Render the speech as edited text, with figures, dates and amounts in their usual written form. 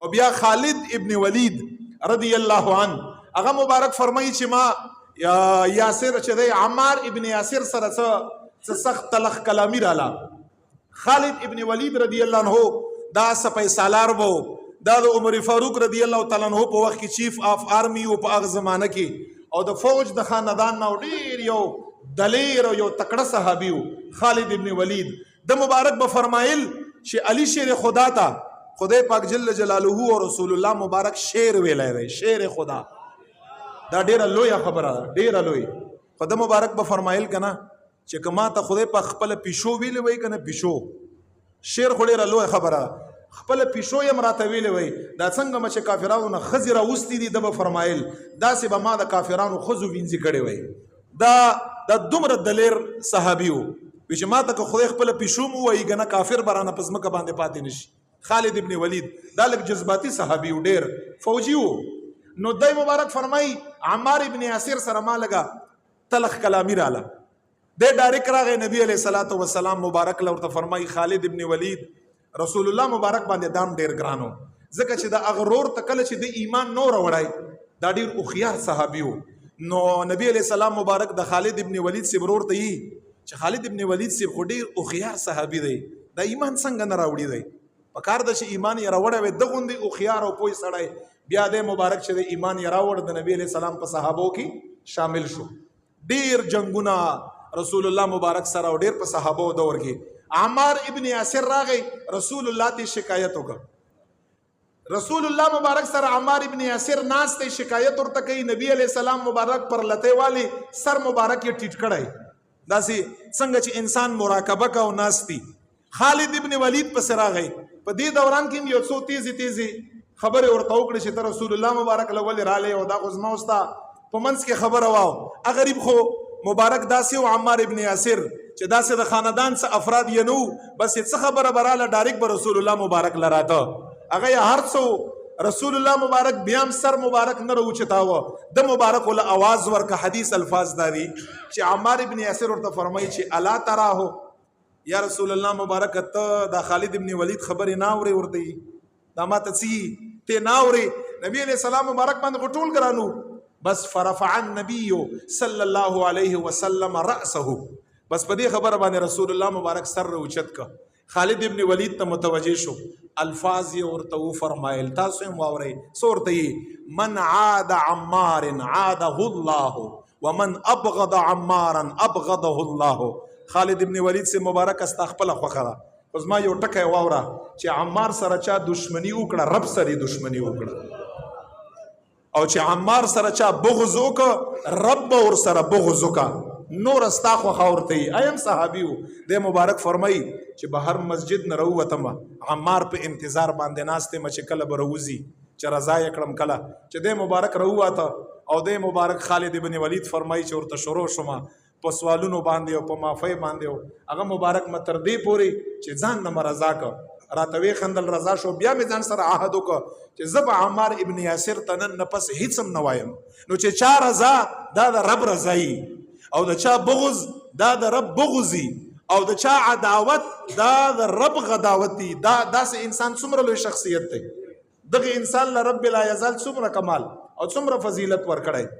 او بیا خالد ابن ولید رضی الله عنه هغه مبارک فرمایي چې ما یاسر چې دی عمار ابن یاسر سره څه سخت تلخ کلامی رااله. خالد ابن ولید رضی الله عنه دا سپه سالار وو، دا د عمر فاروق رضی الله تعالی عنہ په وخت کې چیف آف آرمی او په هغه زمانه کې او د فوج د خاندان نو ډیر یو دلیر او یو تکړه صحابي وو خالد ابن ولید. د مبارک به فرمایل چې علی شیر خدا ته خدای پاک جل جلاله او رسول الله مبارک شیر ویلای دی، شیر خدا. دا ډیره لوی خبره ده، ډیره لوی. خدای مبارک به فرمایل کنه چې کما ته خدای په خپل پیشو ویل وای کنه پیشو شیر خو ډیره لوی خبره، خپل پیشو یې مراته ویل وای. دا څنګه چې کافرانو خزر اوستي دي د فرمایل دا سه به ما د کافرانو خزو وینځي کړي وای. دا دومره دلیر صحابي وو چې ما ته خدای خپل پیشو مو وای کنه کافر برانه پزمکه باندې پاتې نشي. خالد ابن ولید دا لږ جذباتي صحابي و، ډیر فوجي و. نو دای مبارک فرمای عمار ابن یاسر سره ما لګه تلخ کلامی رااله. د ډایرک راغی نبی علیہ الصلوۃ والسلام مبارک لورته فرمای خالد ابن ولید رسول الله مبارک باندې دام ډیر ګرانو، ځکه چې د اغرور تکل چې د ایمان نور وړای دا ډیر اوخيار صحابي و. نو نبی علیہ السلام مبارک د خالد ابن ولید سی برور ته چې خالد ابن ولید سی خو ډیر اوخيار صحابي دی، دا ایمان څنګه نه راوړي دی. پکار د چې ایمان یې راوړی وي دغوندې اوخيار او پوه سړی بیا د مبارک چې د ایمان یې راوړ د نبی علیہ السلام په صحابو کې شامل شو. ډیر جنگونه رسول الله مبارک سره او ډیر په صحابو دور کې. عمار ابن یاسر راغی رسول الله ته شکایت وکړه. رسول الله مبارک سره عمار ابن یاسر ناس ته شکایت ورته کوي نبی علیہ السلام مبارک پر لته والی سر مبارک یې ټیټ کړی، داسې څنګه چې انسان مراقبه کا او ناستی. خالد ابن ولید پس راغی. په دې دوران کې یو څو تیزی خبره ورته وکړه چې رسول الله مبارک لول رااله او دا غزما وستا په منځ کې خبره واو. غریب خو مبارک داسې او عمار ابن یاسر چې داسې د خاندان څخه افراد یې نو بس څه خبره براله ډایرک به رسول الله مبارک لراته هغه هر څو رسول الله مبارک بیام سر مبارک نه راوچتاوه. د مبارک ول आवाज ورکه حدیث الفاظ دادي چې عمار ابن یاسر ورته فرمایي چې الا تراه یا رسول الله مبارک ته د خالد ابن ولید خبرې ناوري ورته دا ماته ته ناوري. نبی علیہ السلام مبارک باندې ټول ګرانو بس فرفع النبي صلی الله علیه وسلم رأسه. بس په دې خبره باندې رسول الله مبارک سر اوچت کا. خالد ابن ولید ته متوجه شو، الفاظ یې ورته فرمایل تاسو هم واورئ سورته من عاد عمار عاده الله ومن ابغض عمارا ابغضه الله. خالد ابن ولید سے مبارک استغفل خوخره اوس ما یو ټکی واوره چې عمار سره چا دشمنی وکړه رب سره دشمنی وکړه، او چې عمار سره چا بغض وکړه رب ور سره بغض وکړه. نور استا خو خورته ایم صحابي وو. د مبارک فرمای چې بهر مسجد نه راوتم عمار په انتظار باندې ناشته مچ کله بروزی چې رضا یکړم کله چې د مبارک راوته او د مبارک خالد ابن ولید فرمای چې ورته شروع شوم په سوالونو باندې او په مافی باندې هغه مبارک متر دی پوری چې ځان نه مرزا کا راتوي خندل رضا شو. بیا می ځان سره عهد وک چې زب عمار ابن یاسر تنن نفس هیڅ هم نوایم نو چې چا رضا دا د رب رضای او د چا بغض دا د رب بغضی او د چا عداوت دا د رب غداوتی. دا داسې انسان څومره لوی شخصیت دی. دغه انسان له رب لا یزال څومره کمال او څومره فضیلت ورکړی.